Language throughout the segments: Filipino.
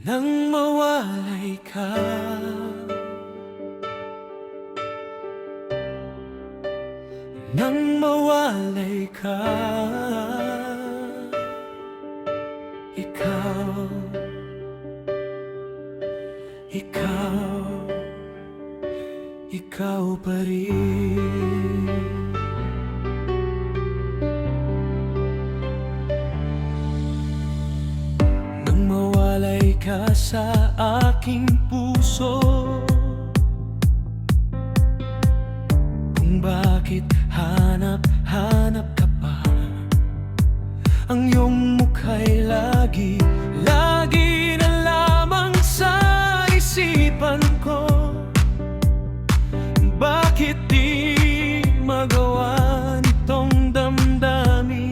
Nang mawalay ka, nang mawalay ka, ikaw, ikaw, ikaw pa rin. Nang mawalay ka sa aking puso, kung bakit hanap-hanap ka pa, ang iyong mukha'y lagi na lamang sa isipan ko. Bakit di magawa nitong damdamin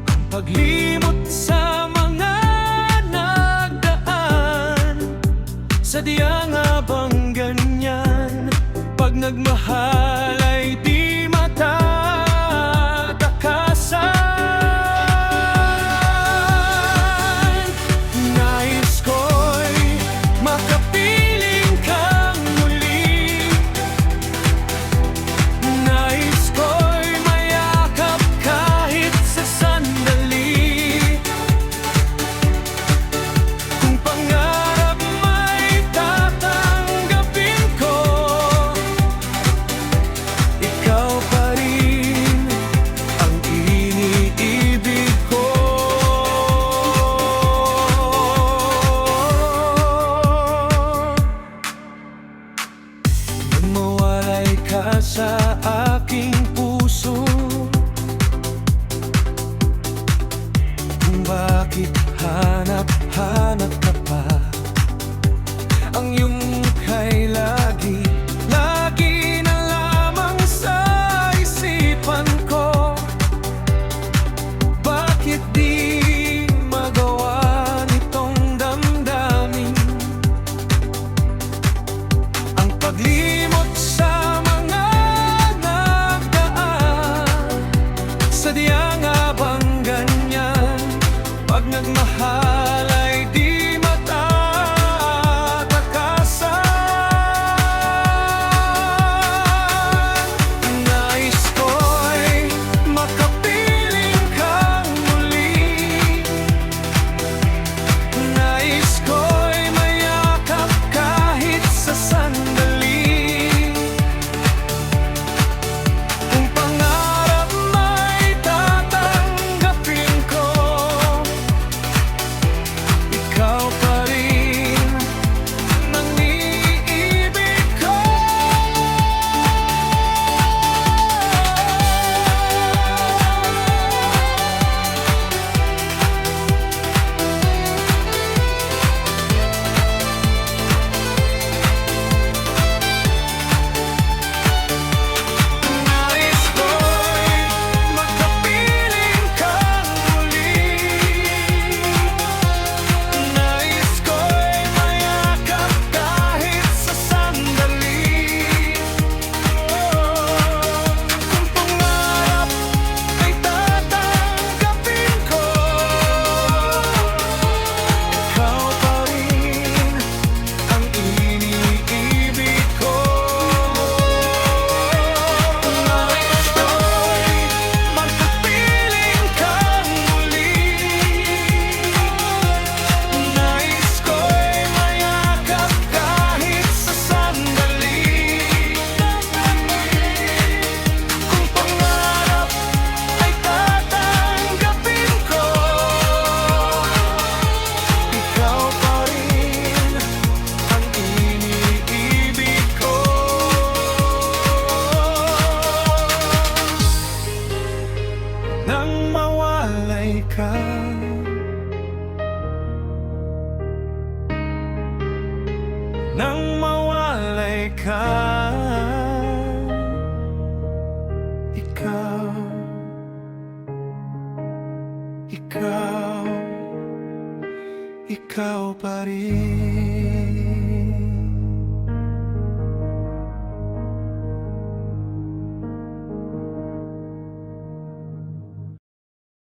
ang paglimot sa mga nagdaan? Sadyang nga bang ganyan? Pag nagmahal ay di matatakasan. Nais ko'y makapiling kang muli, nais ko'y mayakap kahit sa sandali. Kung pangarap may tatanggapin ko, ikaw pa rin ang iniibig ko. Nang mawalay ka sa aking puso, kung bakit hanap-hanap ka pa, ang iyong mukha'y lagi na lamang sa isipan ko. Bakit di magawa nitong damdamin ang paglimot sa mga nagdaan? Sadyang nga bang ganyan? Pag nagmahal ay di matatakasan. Nais ko'y makapiling kang muli, nais ko'y mayakap kahit sa sandali. Kung pangarap may tatanggapin ko, ikaw pa rin ang iniibig ko. Nais ko'y makapiling kang muli, nais ko'y mayakap kahit sa sandali. Kung pangarap ay tatanggapin ko, ikaw pa rin ang iniibig ko. Nais ko'y makapiling kang muli, nais ko'y mayakap kahit sa sandali. Kung pangarap ay tatanggapin ko, ikaw pa rin ang iniibig ko. Nang mawalay ka, nang mawalay ka, ikaw, ikaw, ikaw pa rin.